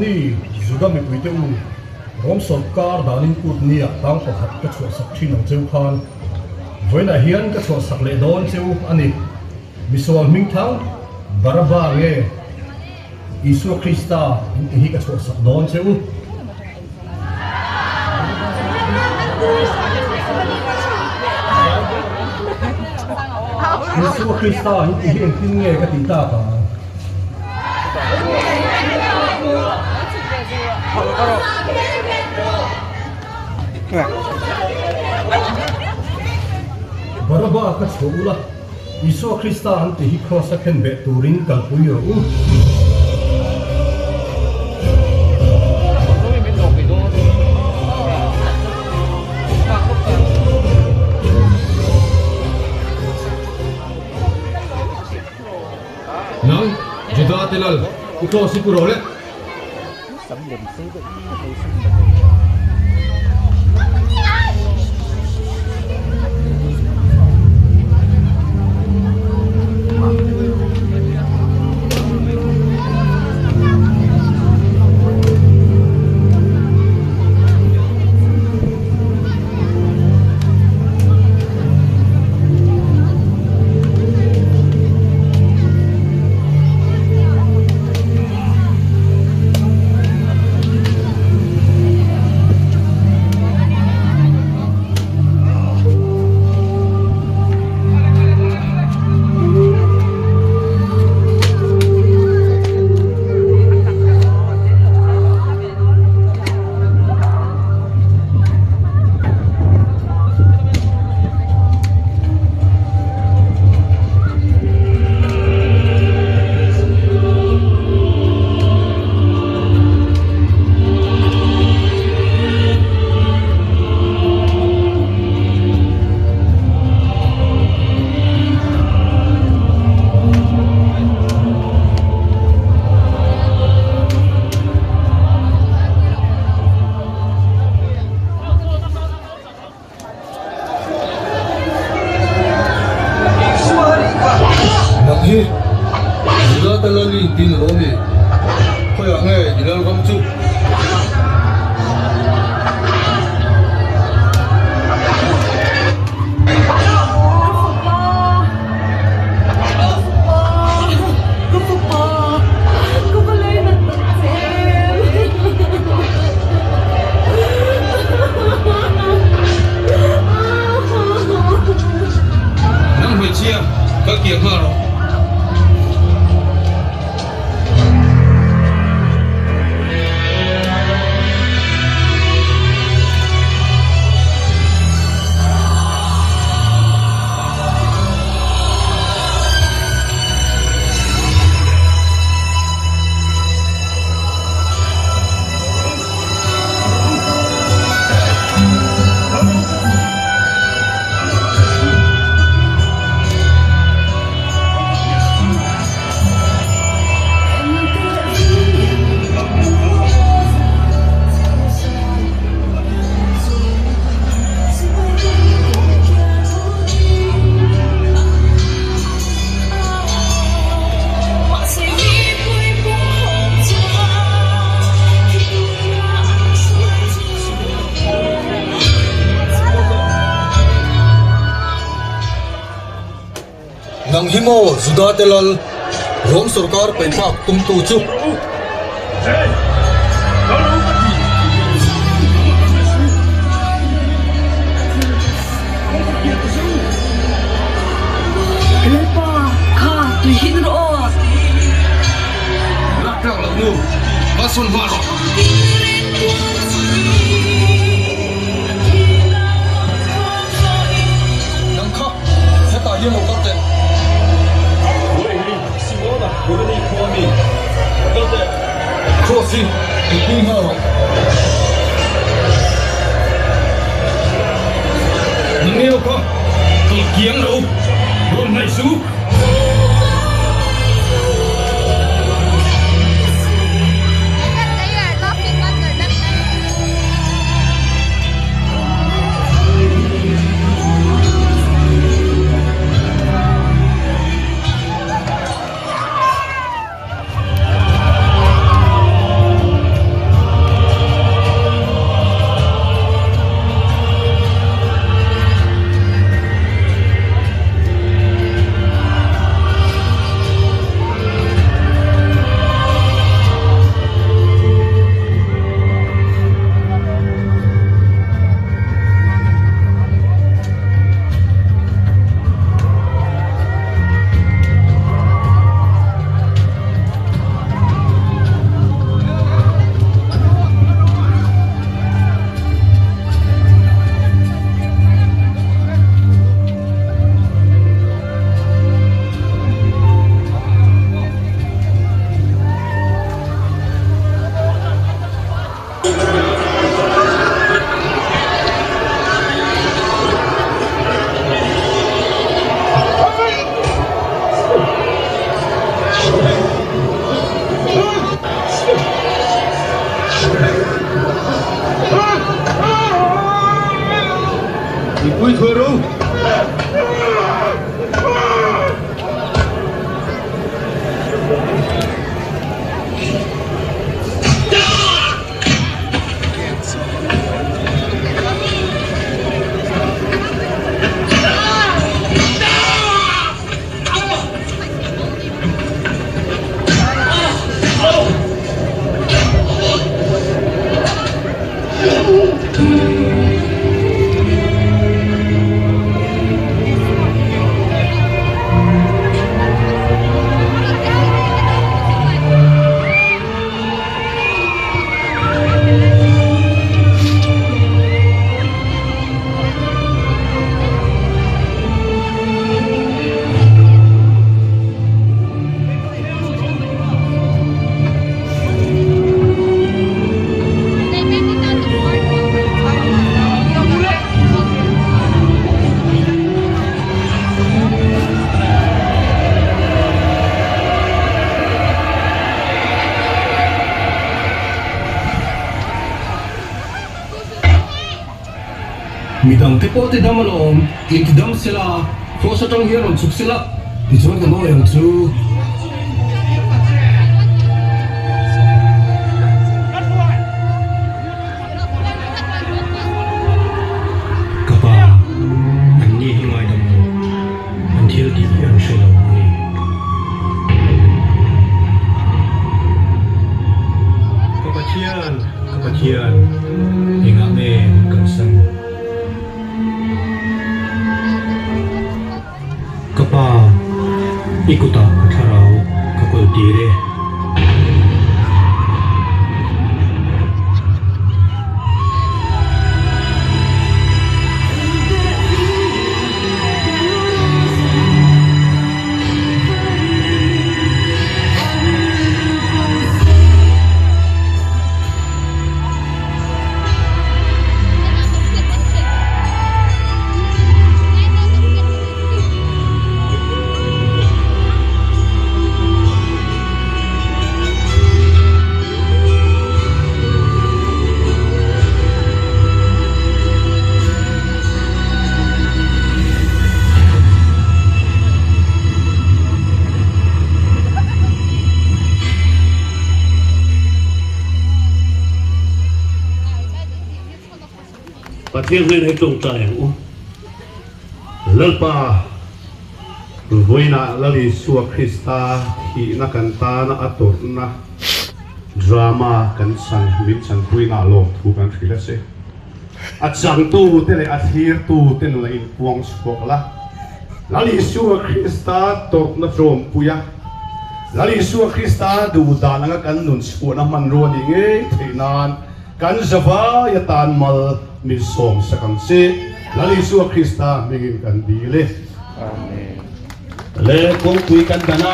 ni zuga mi puite u rom sarkar danin kut ni tang pakhat ka chua sak thin ang cheu khan voina hian ka chua sak le don cheu ani misol ming thang baraba nge Isu Krista hi ka chua sak don cheu Isu Krista hi hin nge ka ti ta ka Baraba ka chula Isu Krista anti hi cross ken be turin kal puyo u Nang juda telal ito si Purole juda telal ni tin role khoi ange ilal gam chu nang hoi chia ka kiang ha ro nang himo juda telal rom sarkar penpak tum tu chu Lepa kha tu hin ro lak lak nu pasun ha ro nang kha sa ta hi mo ka te Crossy, the Queen Hall. Nêu có, tôi kiếm đâu, hôm nay xuống. Midang tipo ti damalom, ikidam sila, fosa tang hiron suk sila, dijual ka mo yang tu. Kapa, ani hingay damo, until di yang sila ni. Kapatian, ingame kansang. Kapa ikuta katharau kakol dire Pathian nên hay trông trời ngũ lalpa voina lali suwa Krista hi na kanta na ator na drama kan san min san voina lo thu kan thila se at sang tu te le athir tu te no la in puang spok la lali suwa Krista tor na trom puya lali suwa Krista du da na kan nun spo na man ro ni nge theinan kan zava ya tan mal min som sakam se lali suwa Krista mingin kan bile amen le kong kui kan dana